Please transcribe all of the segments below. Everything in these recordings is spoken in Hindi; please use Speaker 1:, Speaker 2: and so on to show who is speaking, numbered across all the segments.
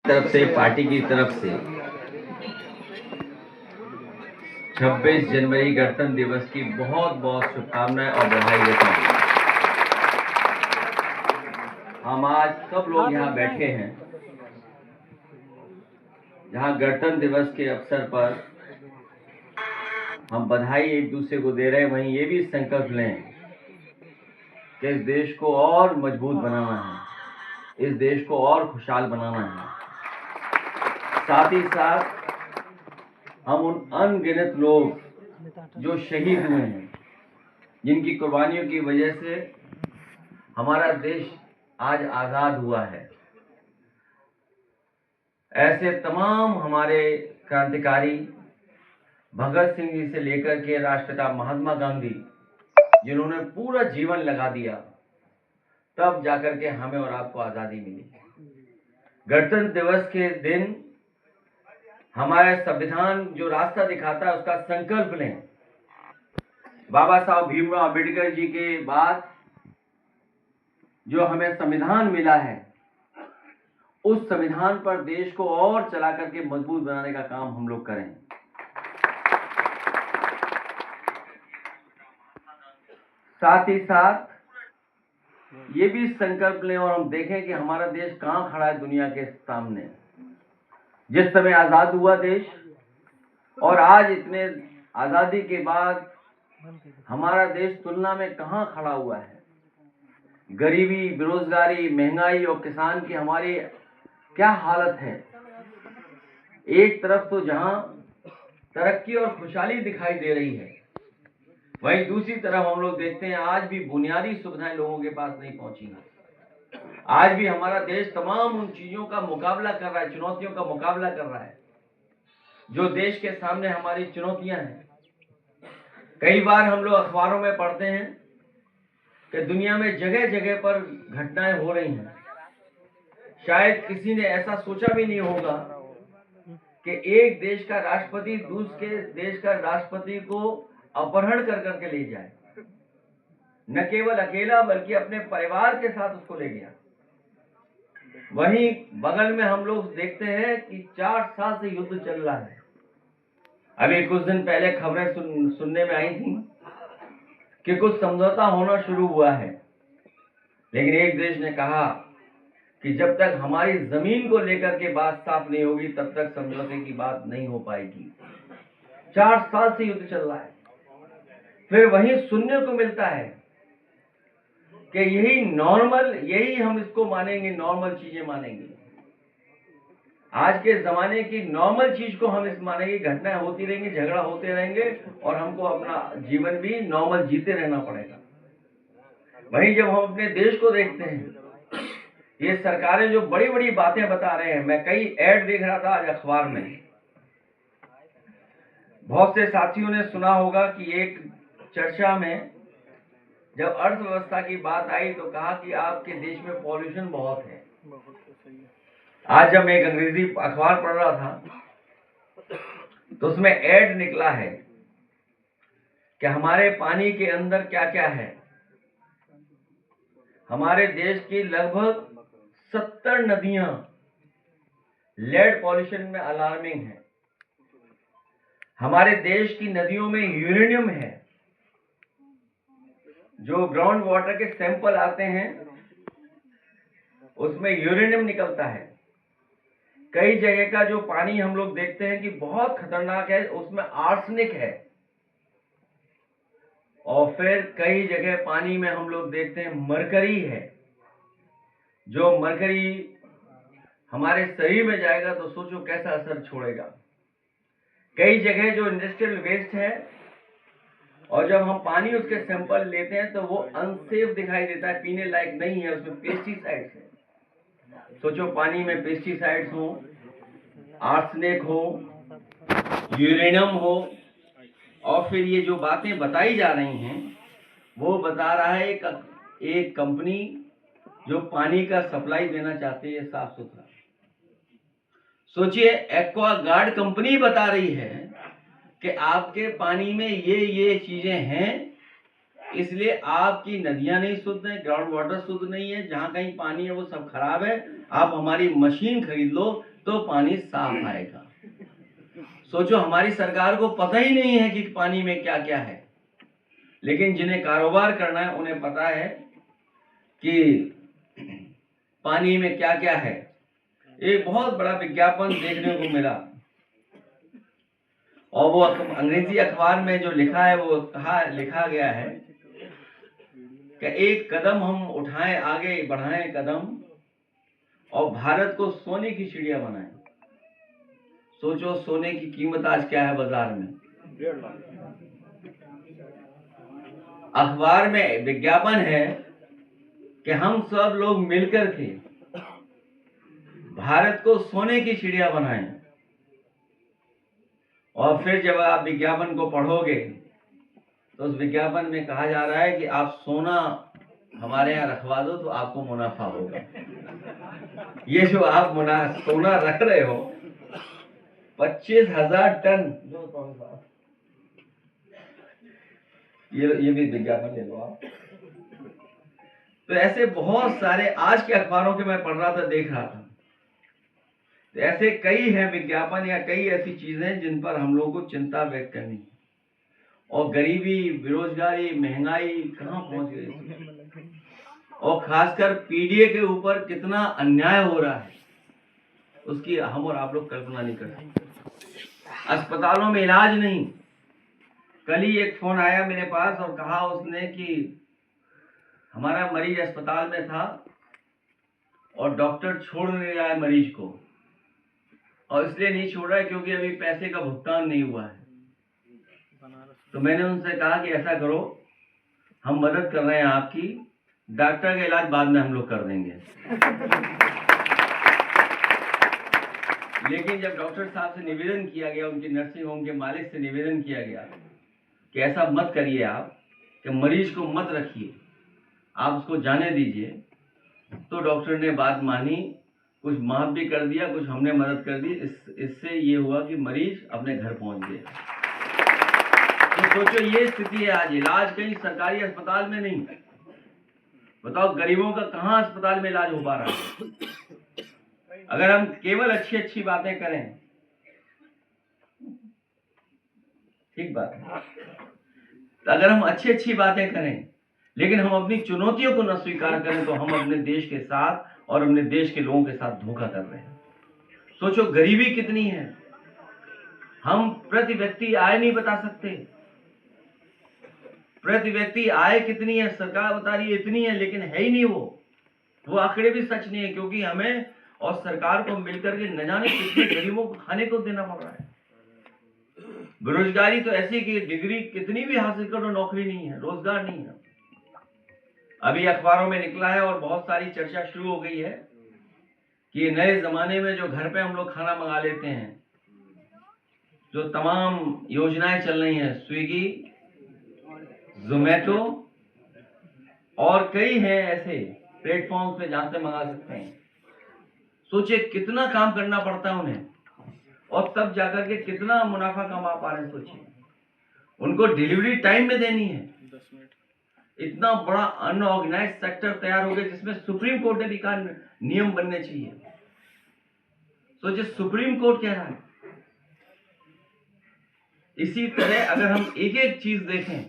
Speaker 1: तरफ से, पार्टी की तरफ से 26 जनवरी गणतंत्र दिवस की बहुत बहुत शुभकामनाएं और बधाई देता हूँ। हम आज सब लोग यहाँ बैठे हैं, जहाँ गणतंत्र दिवस के अवसर पर हम बधाई एक दूसरे को दे रहे हैं, वहीं ये भी संकल्प लें कि इस देश को और मजबूत बनाना है, इस देश को और खुशहाल बनाना है। साथ ही साथ हम उन अनगिनत लोग जो शहीद हुए हैं, जिनकी कुर्बानियों की वजह से हमारा देश आज आज़ाद हुआ है, ऐसे तमाम हमारे क्रांतिकारी भगत सिंह जी से लेकर के राष्ट्रपिता महात्मा गांधी, जिन्होंने पूरा जीवन लगा दिया, तब जाकर के हमें और आपको आज़ादी मिली। गणतंत्र दिवस के दिन हमारे संविधान जो रास्ता दिखाता है, उसका संकल्प लें। बाबा साहब भीमराव अम्बेडकर जी के बाद जो हमें संविधान मिला है, उस संविधान पर देश को और चला करके मजबूत बनाने का काम हम लोग करें। साथ ही साथ ये भी संकल्प लें और हम देखें कि हमारा देश कहाँ खड़ा है दुनिया के सामने। जिस समय आज़ाद हुआ देश और आज इतने आज़ादी के बाद हमारा देश तुलना में कहाँ खड़ा हुआ है। गरीबी, बेरोजगारी, महंगाई और किसान की हमारी क्या हालत है। एक तरफ तो जहां तरक्की और खुशहाली दिखाई दे रही है, वहीं दूसरी तरफ हम लोग देखते हैं आज भी बुनियादी सुविधाएं लोगों के पास नहीं पहुंची हैं। आज भी हमारा देश तमाम उन चीजों का मुकाबला कर रहा है, चुनौतियों का मुकाबला कर रहा है जो देश के सामने हमारी चुनौतियां हैं। कई बार हम लोग अखबारों में पढ़ते हैं कि दुनिया में जगह जगह पर घटनाएं हो रही हैं। शायद किसी ने ऐसा सोचा भी नहीं होगा कि एक देश का राष्ट्रपति दूसरे देश का राष्ट्रपति को अपहरण कर करके ले जाए। न केवल अकेला बल्कि अपने परिवार के साथ उसको ले गया। वहीं बगल में हम लोग देखते हैं कि 4 साल से युद्ध चल रहा है। अभी कुछ दिन पहले खबरें सुनने में आई थी कि कुछ समझौता होना शुरू हुआ है, लेकिन एक देश ने कहा कि जब तक हमारी जमीन को लेकर के बात साफ नहीं होगी, तब तक समझौते की बात नहीं हो पाएगी। 4 साल से युद्ध चल रहा है। फिर वहीं सुनने को मिलता है कि यही नॉर्मल, यही हम इसको मानेंगे, नॉर्मल चीजें मानेंगे। आज के जमाने की नॉर्मल चीज को हम इस मानेंगे, घटनाएं होती रहेंगी, झगड़ा होते रहेंगे और हमको अपना जीवन भी नॉर्मल जीते रहना पड़ेगा। वहीं जब हम अपने देश को देखते हैं, ये सरकारें जो बड़ी बड़ी बातें बता रहे हैं, मैं कई ऐड देख रहा था आज अखबार में। बहुत से साथियों ने सुना होगा कि एक चर्चा में जब अर्थव्यवस्था की बात आई तो कहा कि आपके देश में पॉल्यूशन बहुत है। आज जब मैं एक अंग्रेजी अखबार पढ़ रहा था तो उसमें ऐड निकला है कि हमारे पानी के अंदर क्या क्या है। हमारे देश की लगभग 70 नदियां लेड पॉल्यूशन में अलार्मिंग है। हमारे देश की नदियों में यूरेनियम है। जो ग्राउंड वाटर के सैंपल आते हैं उसमें यूरेनियम निकलता है। कई जगह का जो पानी हम लोग देखते हैं कि बहुत खतरनाक है, उसमें आर्सेनिक है। और फिर कई जगह पानी में हम लोग देखते हैं मरकरी है। जो मरकरी हमारे शरीर में जाएगा तो सोचो कैसा असर छोड़ेगा। कई जगह जो इंडस्ट्रियल वेस्ट है और जब हम पानी उसके सैंपल लेते हैं तो वो अनसेफ दिखाई देता है, पीने लायक नहीं है, उसमें पेस्टिसाइड्स है। सोचो पानी में पेस्टिसाइड्स हो, आर्सेनिक हो, यूरेनियम हो, और फिर ये जो बातें बताई जा रही हैं वो बता रहा है एक कंपनी जो पानी का सप्लाई देना चाहती है साफ सुथरा। सोचिए, एक्वागार्ड कंपनी बता रही है कि आपके पानी में ये चीजें हैं, इसलिए आपकी नदियां नहीं शुद्ध है, ग्राउंड वाटर शुद्ध नहीं है, जहां कहीं पानी है वो सब खराब है। आप हमारी मशीन खरीद लो तो पानी साफ आएगा। सोचो, हमारी सरकार को पता ही नहीं है कि पानी में क्या क्या है, लेकिन जिन्हें कारोबार करना है उन्हें पता है कि पानी में क्या क्या है। एक बहुत बड़ा विज्ञापन देखने को मिला और वो अंग्रेजी अखबार में जो लिखा है वो लिखा गया है कि एक कदम हम उठाएं, आगे बढ़ाएं कदम और भारत को सोने की चिड़िया बनाएं। सोचो, सोने की कीमत आज क्या है बाजार में। अखबार में विज्ञापन है कि हम सब लोग मिलकर के भारत को सोने की चिड़िया बनाएं। और फिर जब आप विज्ञापन को पढ़ोगे तो उस विज्ञापन में कहा जा रहा है कि आप सोना हमारे यहाँ रखवा दो तो आपको मुनाफा होगा। ये जो आप सोना रख रहे हो 25,000 टन, ये भी विज्ञापन ले लो आप। तो ऐसे बहुत सारे आज के अखबारों के मैं पढ़ रहा था, देख रहा था, तो ऐसे कई हैं विज्ञापन या कई ऐसी चीजें जिन पर हम लोगों को चिंता व्यक्त करनी है। और गरीबी, बेरोजगारी, महंगाई कहाँ पहुंच गई, और खासकर पीडीए के ऊपर कितना अन्याय हो रहा है, उसकी हम और आप लोग कल्पना नहीं कर सकते। अस्पतालों में इलाज नहीं। कल ही एक फोन आया मेरे पास और कहा उसने कि हमारा मरीज अस्पताल में था और डॉक्टर छोड़ नहीं रहा है मरीज को, और इसलिए नहीं छोड़ रहा है क्योंकि अभी पैसे का भुगतान नहीं हुआ है। तो मैंने उनसे कहा कि ऐसा करो, हम मदद कर रहे हैं आपकी, डॉक्टर का इलाज बाद में हम लोग कर देंगे। लेकिन जब डॉक्टर साहब से निवेदन किया गया, उनके नर्सिंग होम के मालिक से निवेदन किया गया कि ऐसा मत करिए आप, कि मरीज को मत रखिए, आप उसको जाने दीजिए, तो डॉक्टर ने बात मानी, कुछ माफ भी कर दिया, कुछ हमने मदद कर दी। इससे ये हुआ कि मरीज अपने घर पहुंच गया। तो सोचो, ये स्थिति है आज। इलाज कहीं सरकारी अस्पताल में नहीं। बताओ, गरीबों का कहाँ अस्पताल में इलाज हो पा रहा है। अगर हम केवल अच्छी अच्छी बातें करें, ठीक बात है, तो अगर हम अच्छी अच्छी बातें करें लेकिन हम अपनी चुनौतियों को न स्वीकार करें तो हम अपने देश के साथ और अपने देश के लोगों के साथ धोखा कर रहे हैं। सोचो, गरीबी कितनी है। हम प्रति व्यक्ति आय नहीं बता सकते। प्रति व्यक्ति आय कितनी है सरकार बता रही है इतनी है, लेकिन है ही नहीं। वो आंकड़े भी सच नहीं है, क्योंकि हमें और सरकार को मिलकर के न जाने कितने गरीबों को खाने को देना पड़ रहा है। बेरोजगारी तो ऐसी कि डिग्री कितनी भी हासिल करो, नौकरी नहीं है, रोजगार नहीं है। अभी अखबारों में निकला है और बहुत सारी चर्चा शुरू हो गई है कि नए जमाने में जो घर पे हम लोग खाना मंगा लेते हैं, जो तमाम योजनाएं चल रही हैं, स्विगी, जोमेटो और कई हैं ऐसे प्लेटफॉर्म्स पे जहां से मंगा सकते हैं। सोचिए कितना काम करना पड़ता है उन्हें, और तब जाकर के कितना मुनाफा कमा पा रहे हैं। सोचिए, उनको डिलीवरी टाइम में देनी है। इतना बड़ा अनऑर्गेनाइज सेक्टर तैयार हो गया जिसमें सुप्रीम कोर्ट ने भी कहा नियम बनने चाहिए। सोचिए, सुप्रीम कोर्ट कह रहा है। इसी तरह अगर हम एक एक चीज देखें,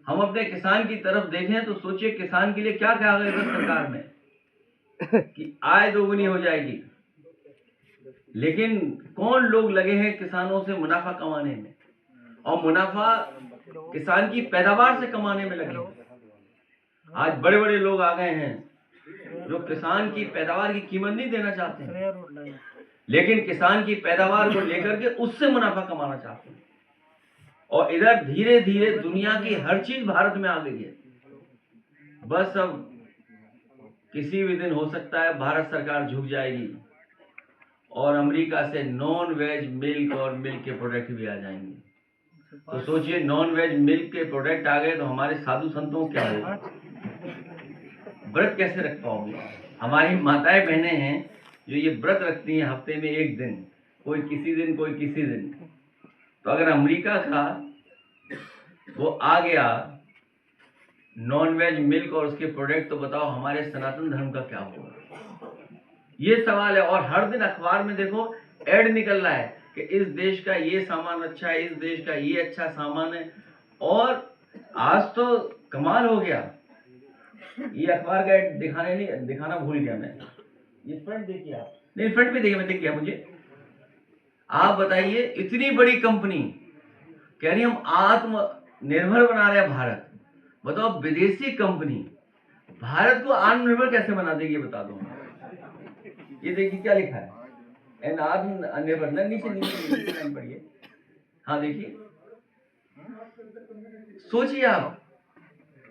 Speaker 1: हम अपने किसान की तरफ देखें, तो सोचिए किसान के लिए क्या कहा गया सरकार में कि आय दोगुनी हो जाएगी, लेकिन कौन लोग लगे हैं किसानों से मुनाफा कमाने में, और मुनाफा किसान की पैदावार से कमाने में लगे हैं। आज बड़े बड़े लोग आ गए हैं जो किसान की पैदावार की कीमत नहीं देना चाहते हैं, लेकिन किसान की पैदावार को लेकर के उससे मुनाफा कमाना चाहते हैं। और इधर धीरे धीरे दुनिया की हर चीज भारत में आ गई है। बस अब किसी भी दिन हो सकता है भारत सरकार झुक जाएगी और अमेरिका से नॉन वेज मिल्क और मिल्क के प्रोडक्ट भी आ जाएंगे। तो सोचिए, नॉन वेज मिल्क के प्रोडक्ट आ गए तो हमारे साधु संतों क्या होगा, व्रत कैसे रख पाओगे। हमारी माताएं बहनें हैं जो ये व्रत रखती हैं हफ्ते में एक दिन, कोई किसी दिन कोई किसी दिन। तो अगर अमेरिका का वो आ गया नॉन वेज मिल्क और उसके प्रोडक्ट, तो बताओ हमारे सनातन धर्म का क्या होगा। ये सवाल है। और हर दिन अखबार में देखो ऐड निकल रहा है कि इस देश का ये सामान अच्छा है, इस देश का ये अच्छा सामान है। और आज तो कमाल हो गया, ये अखबार का ऐड दिखाना भूल गया मैं। ये फ्रंट देखिए आप, नहीं फ्रंट पे देखिए, मैं दिख गया मुझे। आप बताइए, इतनी बड़ी कंपनी कह रही हम आत्मनिर्भर बना रहे हैं भारत। बताओ, विदेशी कंपनी भारत को आत्मनिर्भर कैसे बना देगी, बता दो। ये देखिए क्या लिखा है, एन आत्मनिर्भर, नीचे लाइन पढ़िए। हाँ देखिए, सोचिए आप,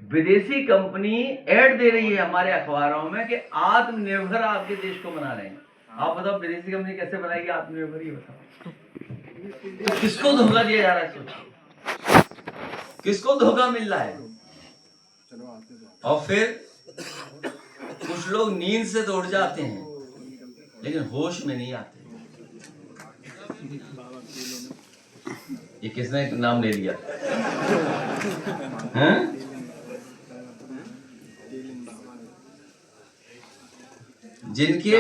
Speaker 1: विदेशी कंपनी ऐड दे रही है हमारे अखबारों में कि आत्मनिर्भर आपके देश को बना रहे हैं। आप बताओ, विदेशी कंपनी कैसे बनाएगी आत्मनिर्भर, ये बताओ। तो किसको धोखा दिया जा रहा है, सोचिए, किसको धोखा मिल रहा है। और फिर कुछ लोग नींद से तो उठ जाते हैं लेकिन होश में नहीं आते। ये किसने नाम ले लिया हैं? जिनके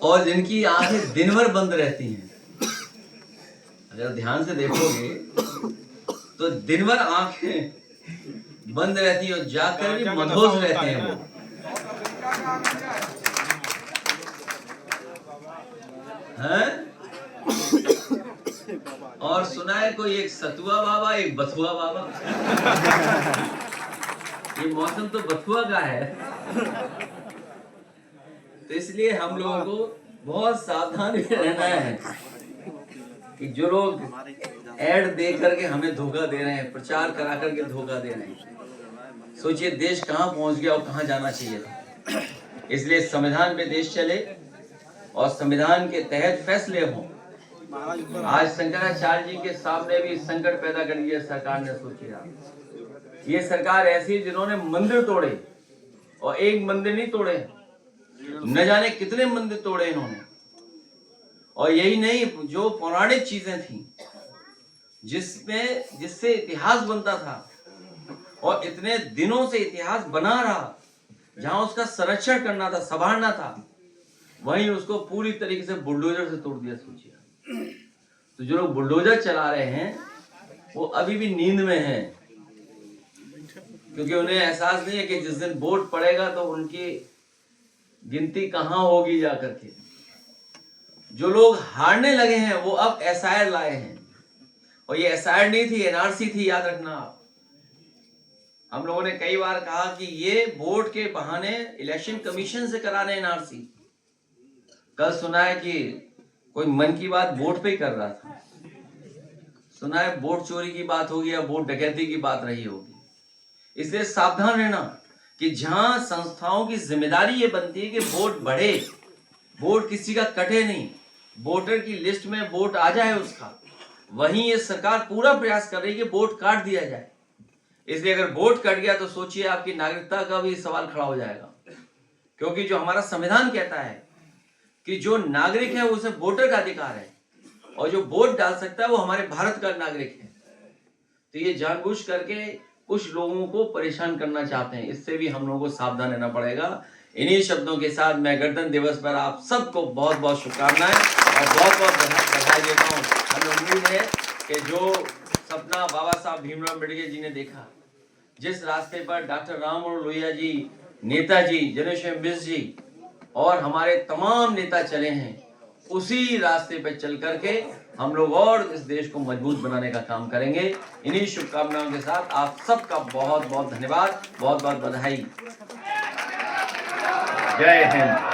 Speaker 1: और जिनकी आंखें दिन भर बंद रहती हैं, अगर ध्यान से देखोगे तो दिन भर आंखें बंद रहती है और जाकर भी मदहोश रहते हैं वो। हैं? और सुना है कोई एक सतुआ बाबा, एक बथुआ बाबा। ये मौसम तो बथुआ का है, तो इसलिए हम लोगों को बहुत सावधान रहना है कि जो लोग ऐड दे करके हमें धोखा दे रहे हैं, प्रचार करा करके धोखा दे रहे हैं, सोचिए देश कहां पहुंच गया और कहां जाना चाहिए था। इसलिए संविधान पे देश चले और संविधान के तहत फैसले हों। आज शंकराचार्य जी के सामने भी संकट पैदा कर दिया सरकार ने। सोचिए आप, ये सरकार ऐसी जिन्होंने मंदिर तोड़े, और एक मंदिर नहीं तोड़े, न जाने कितने मंदिर तोड़े इन्होंने। और यही नहीं, जो पौराणिक चीजें थी जिससे इतिहास बनता था और इतने दिनों से इतिहास बना रहा, जहां उसका संरक्षण करना था, संभालना था, वहीं उसको पूरी तरीके से बुलडोजर से तोड़ दिया। सोचिए, तो जो लोग बुलडोजर चला रहे हैं वो अभी भी नींद में हैं, क्योंकि उन्हें एहसास नहीं है कि जिस दिन वोट पड़ेगा तो उनकी गिनती कहां होगी जाकर के। जो लोग हारने लगे हैं वो अब एसआईआर लाए हैं, और ये एसआईआर नहीं थी, एनआरसी थी, याद रखना आप। हम लोगों ने कई बार कहा कि ये वोट के बहाने इलेक्शन कमीशन से करा रहे एनआरसी। कल सुना है कि कोई मन की बात वोट पे ही कर रहा था, सुना है वोट चोरी की बात होगी या वोट डकैती की बात रही होगी। इसलिए सावधान रहना कि जहां संस्थाओं की जिम्मेदारी ये बनती है कि वोट बढ़े, वोट किसी का कटे नहीं, वोटर की लिस्ट में वोट आ जाए उसका, वहीं ये सरकार पूरा प्रयास कर रही है कि वोट काट दिया जाए। इसलिए अगर वोट कट गया तो सोचिए आपकी नागरिकता का भी सवाल खड़ा हो जाएगा, क्योंकि जो हमारा संविधान कहता है कि जो नागरिक है उसे वोटर का अधिकार है, और जो वोट डाल सकता है वो हमारे भारत का नागरिक है। तो ये जानबूझ करके कुछ लोगों को परेशान करना चाहते हैं, इससे भी हम लोगों को सावधान रहना पड़ेगा। इन्हीं शब्दों के साथ मैं गणतंत्र दिवस पर आप सबको बहुत बहुत शुभकामनाएं और बहुत बहुत बधाई देता हूँ। हमें उम्मीद है कि जो सपना बाबा साहब भीमराव अम्बेडकर जी ने देखा, जिस रास्ते पर डॉक्टर राममनोहर लोहिया जी, नेताजी, जनेश्वर मिश्र जी और हमारे तमाम नेता चले हैं, उसी रास्ते पर चल करके हम लोग और इस देश को मजबूत बनाने का काम करेंगे। इन्हीं शुभकामनाओं के साथ आप सबका बहुत बहुत धन्यवाद, बहुत बहुत बधाई। जय हिंद।